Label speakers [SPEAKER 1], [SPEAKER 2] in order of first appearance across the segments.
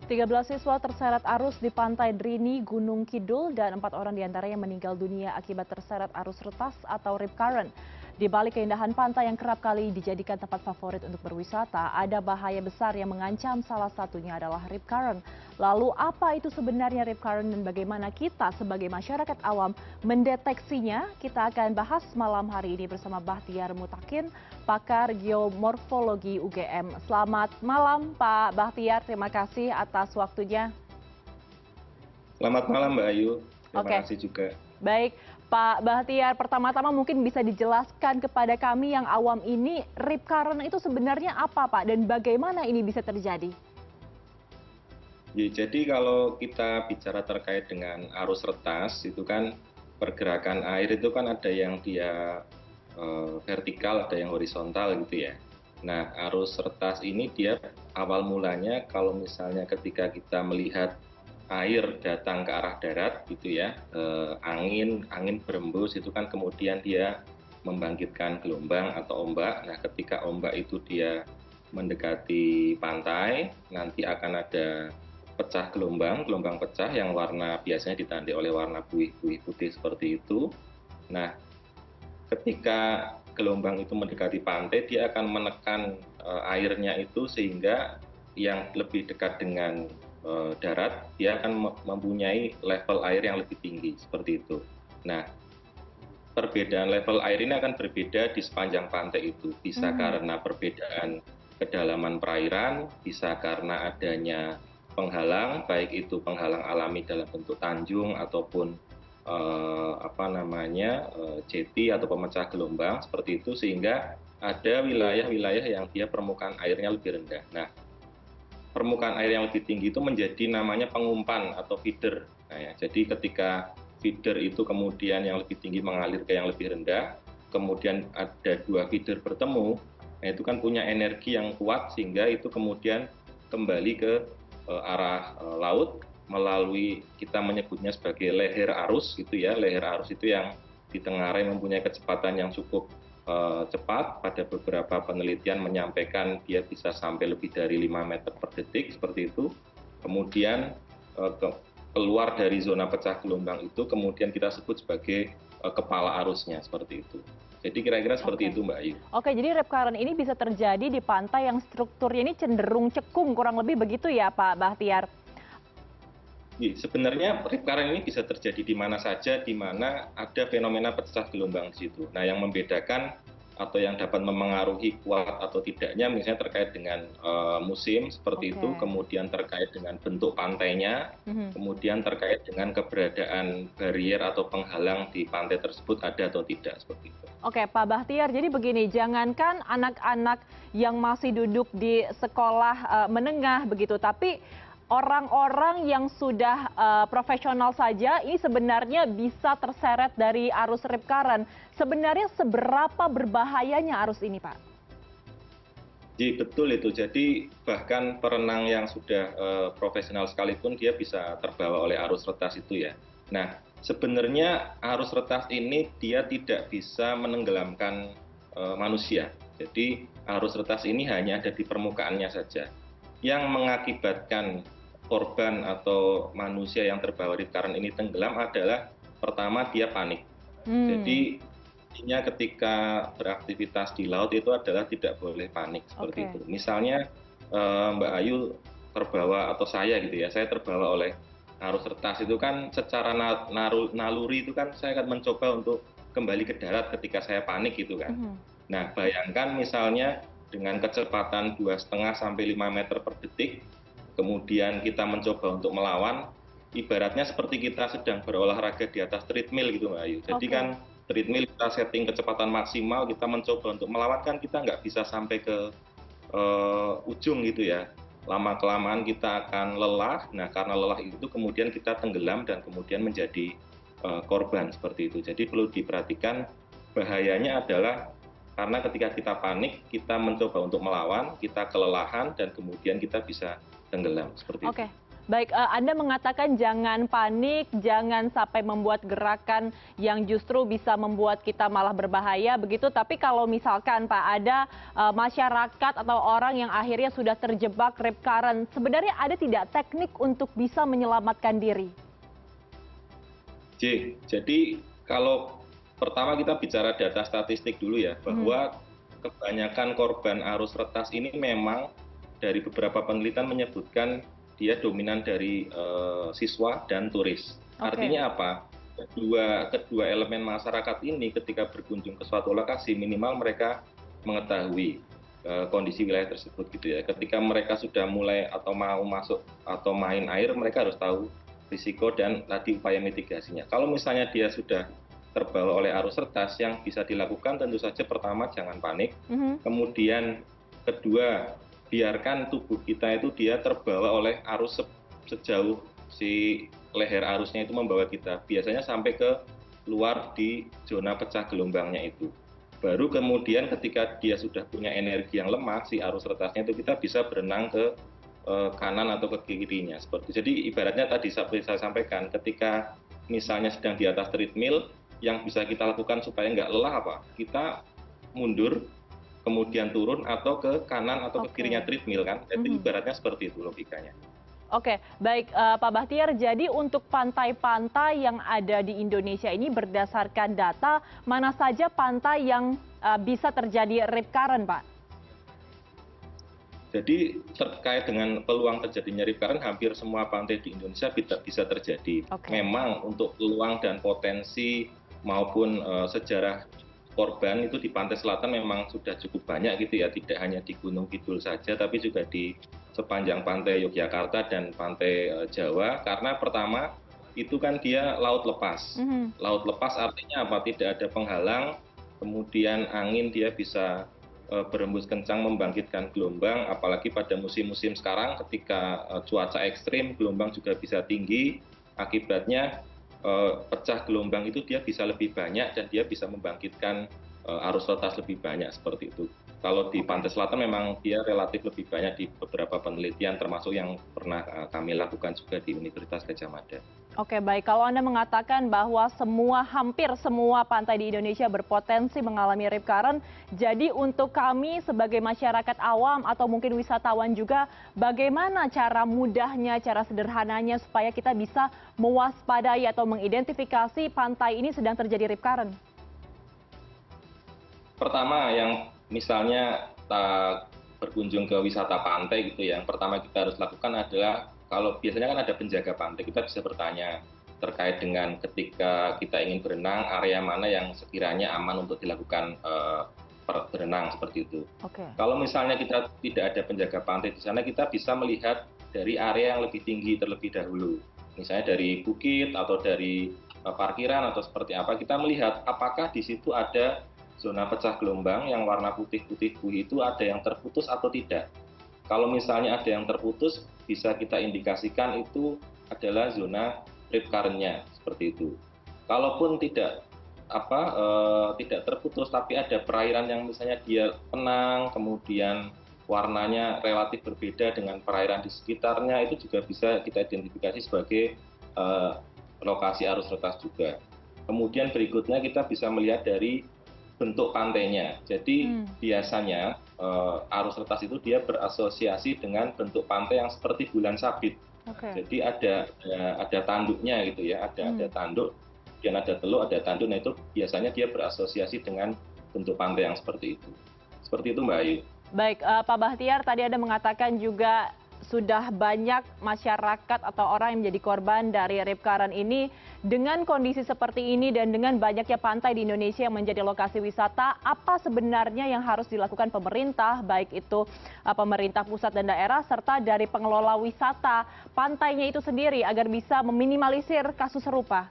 [SPEAKER 1] 13 siswa terseret arus di Pantai Drini, Gunung Kidul, dan 4 orang diantaranya meninggal dunia akibat terseret arus retas atau rip current. Di balik keindahan pantai yang kerap kali dijadikan tempat favorit untuk berwisata, ada bahaya besar yang mengancam, salah satunya adalah rip current. Lalu apa itu sebenarnya rip current dan bagaimana kita sebagai masyarakat awam mendeteksinya? Kita akan bahas malam hari ini bersama Bahtiar Mutakin, pakar geomorfologi UGM. Selamat malam Pak Bahtiar, terima kasih atas waktunya.
[SPEAKER 2] Selamat malam Mbak Ayu, terima kasih juga.
[SPEAKER 1] Baik, Pak Bahtiar, pertama-tama mungkin bisa dijelaskan kepada kami yang awam ini, rip current itu sebenarnya apa Pak dan bagaimana ini bisa terjadi?
[SPEAKER 2] Ya, jadi kalau kita bicara terkait dengan arus retas, itu kan pergerakan air itu kan ada yang dia vertikal, ada yang horizontal gitu ya. Nah, arus retas ini dia awal mulanya kalau misalnya ketika kita melihat air datang ke arah darat gitu ya, angin berembus itu kan kemudian dia membangkitkan gelombang atau ombak. Nah, ketika ombak itu dia mendekati pantai, nanti akan ada pecah gelombang pecah yang warna biasanya ditandai oleh warna buih-buih putih seperti itu. Nah, ketika gelombang itu mendekati pantai, dia akan menekan airnya itu sehingga yang lebih dekat dengan darat, dia akan mempunyai level air yang lebih tinggi, seperti itu. Nah, perbedaan level air ini akan berbeda di sepanjang pantai itu. Bisa karena perbedaan kedalaman perairan, bisa karena adanya penghalang, baik itu penghalang alami dalam bentuk tanjung ataupun jeti atau pemecah gelombang seperti itu, sehingga ada wilayah-wilayah yang dia permukaan airnya lebih rendah. Nah, permukaan air yang lebih tinggi itu menjadi namanya pengumpan atau feeder. Nah, ya, jadi ketika feeder itu kemudian yang lebih tinggi mengalir ke yang lebih rendah, kemudian ada dua feeder bertemu, nah itu kan punya energi yang kuat sehingga itu kemudian kembali ke arah laut melalui, kita menyebutnya sebagai leher arus gitu ya. Leher arus itu yang ditengarai mempunyai kecepatan yang cukup cepat. Pada beberapa penelitian menyampaikan dia bisa sampai lebih dari 5 meter per detik seperti itu. Kemudian keluar dari zona pecah gelombang itu kemudian kita sebut sebagai kepala arusnya seperti itu. Jadi kira-kira seperti itu Mbak Ayu.
[SPEAKER 1] Oke, jadi rip current ini bisa terjadi di pantai yang strukturnya ini cenderung cekung, kurang lebih begitu ya Pak Bahtiar?
[SPEAKER 2] Sebenarnya rip current ini bisa terjadi di mana saja di mana ada fenomena pecah gelombang di situ. Nah, yang membedakan atau yang dapat memengaruhi kuat atau tidaknya misalnya terkait dengan musim seperti itu, kemudian terkait dengan bentuk pantainya, kemudian terkait dengan keberadaan barrier atau penghalang di pantai tersebut ada atau tidak seperti itu.
[SPEAKER 1] Oke, Pak Bahtiar, jadi begini, jangankan anak-anak yang masih duduk di sekolah menengah begitu, tapi orang-orang yang sudah profesional saja ini sebenarnya bisa terseret dari arus rip current. Sebenarnya seberapa berbahayanya arus ini, Pak?
[SPEAKER 2] Jadi betul itu. Jadi bahkan perenang yang sudah profesional sekalipun dia bisa terbawa oleh arus retas itu ya. Nah, sebenarnya arus retas ini dia tidak bisa menenggelamkan manusia. Jadi arus retas ini hanya ada di permukaannya saja. Yang mengakibatkan korban atau manusia yang terbawa rip current ini tenggelam adalah pertama dia panik. Jadi intinya ketika beraktivitas di laut itu adalah tidak boleh panik seperti itu. Misalnya Mbak Ayu terbawa atau saya gitu ya, saya terbawa oleh arus retas itu kan secara naluri itu kan saya akan mencoba untuk kembali ke darat ketika saya panik gitu kan. Nah, bayangkan misalnya dengan kecepatan 2,5 sampai 5 meter per detik, kemudian kita mencoba untuk melawan, ibaratnya seperti kita sedang berolahraga di atas treadmill gitu Mbak Ayu. Jadi kan treadmill kita setting kecepatan maksimal, kita mencoba untuk melawan kan kita nggak bisa sampai ke ujung gitu ya. Lama-kelamaan kita akan lelah, nah karena lelah itu kemudian kita tenggelam dan kemudian menjadi korban seperti itu. Jadi perlu diperhatikan bahayanya adalah karena ketika kita panik, kita mencoba untuk melawan, kita kelelahan dan kemudian kita bisa tenggelam seperti itu.
[SPEAKER 1] Baik, Anda mengatakan jangan panik, jangan sampai membuat gerakan yang justru bisa membuat kita malah berbahaya begitu. Tapi kalau misalkan Pak ada masyarakat atau orang yang akhirnya sudah terjebak rip current, sebenarnya ada tidak teknik untuk bisa menyelamatkan diri?
[SPEAKER 2] Jadi kalau pertama kita bicara data statistik dulu ya, bahwa kebanyakan korban arus retas ini memang dari beberapa penelitian menyebutkan dia dominan dari siswa dan turis.
[SPEAKER 1] Oke.
[SPEAKER 2] Artinya apa? Kedua elemen masyarakat ini ketika berkunjung ke suatu lokasi minimal mereka mengetahui kondisi wilayah tersebut gitu ya. Ketika mereka sudah mulai atau mau masuk atau main air, mereka harus tahu risiko dan tadi upaya mitigasinya. Kalau misalnya dia sudah terbawa oleh arus retas, yang bisa dilakukan tentu saja pertama jangan panik, kemudian kedua biarkan tubuh kita itu dia terbawa oleh arus sejauh si leher arusnya itu membawa kita. Biasanya sampai ke luar di zona pecah gelombangnya itu. Baru kemudian ketika dia sudah punya energi yang lemah, si arus retasnya itu kita bisa berenang ke kanan atau ke kirinya. Jadi ibaratnya tadi saya sampaikan, ketika misalnya sedang di atas treadmill, yang bisa kita lakukan supaya nggak lelah apa? Kita mundur, kemudian turun atau ke kanan atau ke kirinya treadmill kan. Jadi ibaratnya seperti itu logikanya.
[SPEAKER 1] Oke, baik Pak Bahtiar. Jadi untuk pantai-pantai yang ada di Indonesia ini berdasarkan data, mana saja pantai yang bisa terjadi rip current, Pak?
[SPEAKER 2] Jadi terkait dengan peluang terjadinya rip current, hampir semua pantai di Indonesia bisa terjadi. Memang untuk peluang dan potensi maupun sejarah korban itu di pantai selatan memang sudah cukup banyak gitu ya, tidak hanya di Gunung Kidul saja, tapi juga di sepanjang pantai Yogyakarta dan pantai Jawa. Karena pertama itu kan dia laut lepas. Laut lepas artinya apa? Tidak ada penghalang, kemudian angin dia bisa berembus kencang membangkitkan gelombang, apalagi pada musim-musim sekarang ketika cuaca ekstrim, gelombang juga bisa tinggi, akibatnya pecah gelombang itu dia bisa lebih banyak dan dia bisa membangkitkan arus retas lebih banyak seperti itu. Kalau di pantai selatan memang dia relatif lebih banyak di beberapa penelitian termasuk yang pernah kami lakukan juga di Universitas Gadjah Mada.
[SPEAKER 1] Oke, baik. Kalau Anda mengatakan bahwa hampir semua pantai di Indonesia berpotensi mengalami rip current, jadi untuk kami sebagai masyarakat awam atau mungkin wisatawan juga, bagaimana cara mudahnya, cara sederhananya supaya kita bisa mewaspadai atau mengidentifikasi pantai ini sedang terjadi rip current?
[SPEAKER 2] Pertama, yang misalnya kita berkunjung ke wisata pantai gitu ya, yang pertama kita harus lakukan adalah kalau biasanya kan ada penjaga pantai, kita bisa bertanya terkait dengan ketika kita ingin berenang, area mana yang sekiranya aman untuk dilakukan berenang seperti itu. Kalau misalnya kita tidak ada penjaga pantai di sana, kita bisa melihat dari area yang lebih tinggi terlebih dahulu. Misalnya dari bukit atau dari parkiran atau seperti apa, kita melihat apakah di situ ada zona pecah gelombang yang warna putih-putih buih itu ada yang terputus atau tidak. Kalau misalnya ada yang terputus, bisa kita indikasikan itu adalah zona rip current-nya, seperti itu. Kalaupun tidak terputus, tapi ada perairan yang misalnya dia tenang, kemudian warnanya relatif berbeda dengan perairan di sekitarnya, itu juga bisa kita identifikasi sebagai lokasi arus retas juga. Kemudian berikutnya kita bisa melihat dari bentuk pantainya. Jadi biasanya arus retas itu dia berasosiasi dengan bentuk pantai yang seperti bulan sabit. Jadi ada tanduknya gitu ya, ada tanduk, kemudian ada teluk, ada tanduk. Nah itu biasanya dia berasosiasi dengan bentuk pantai yang seperti itu. Seperti itu Mbak Ayu.
[SPEAKER 1] Baik, Pak Bahtiar, tadi Anda mengatakan juga sudah banyak masyarakat atau orang yang menjadi korban dari rip current ini. Dengan kondisi seperti ini dan dengan banyaknya pantai di Indonesia yang menjadi lokasi wisata, apa sebenarnya yang harus dilakukan pemerintah, baik itu pemerintah pusat dan daerah, serta dari pengelola wisata pantainya itu sendiri agar bisa meminimalisir kasus serupa?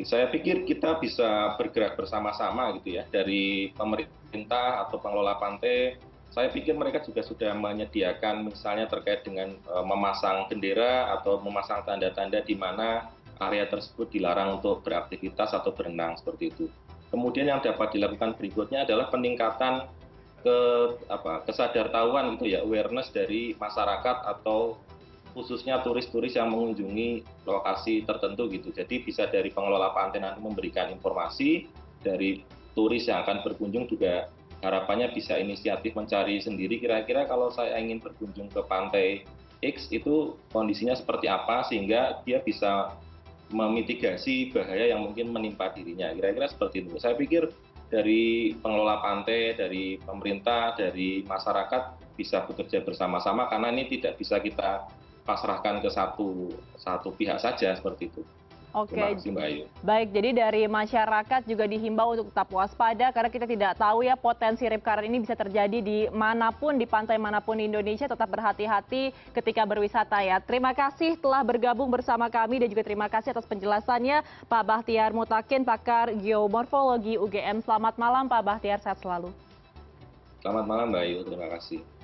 [SPEAKER 2] Saya pikir kita bisa bergerak bersama-sama gitu ya, dari pemerintah atau pengelola pantai. Saya pikir mereka juga sudah menyediakan misalnya terkait dengan memasang bendera atau memasang tanda-tanda di mana area tersebut dilarang untuk beraktivitas atau berenang seperti itu. Kemudian yang dapat dilakukan berikutnya adalah peningkatan kesadartahuan gitu ya, awareness dari masyarakat atau khususnya turis-turis yang mengunjungi lokasi tertentu gitu. Jadi bisa dari pengelola pantai nanti memberikan informasi, dari turis yang akan berkunjung juga harapannya bisa inisiatif mencari sendiri kira-kira kalau saya ingin berkunjung ke pantai X itu kondisinya seperti apa sehingga dia bisa memitigasi bahaya yang mungkin menimpa dirinya. Kira-kira seperti itu. Saya pikir dari pengelola pantai, dari pemerintah, dari masyarakat bisa bekerja bersama-sama karena ini tidak bisa kita pasrahkan ke satu pihak saja seperti itu. Terima
[SPEAKER 1] Oke,
[SPEAKER 2] kasih Mbak Ayu.
[SPEAKER 1] baik. Jadi dari masyarakat juga dihimbau untuk tetap waspada karena kita tidak tahu ya potensi rip current ini bisa terjadi di manapun, di pantai manapun di Indonesia. Tetap berhati-hati ketika berwisata ya. Terima kasih telah bergabung bersama kami dan juga terima kasih atas penjelasannya Pak Bahtiar Mutakin, pakar geomorfologi UGM. Selamat malam Pak Bahtiar, sehat selalu.
[SPEAKER 2] Selamat malam Mbak Ayu, terima kasih.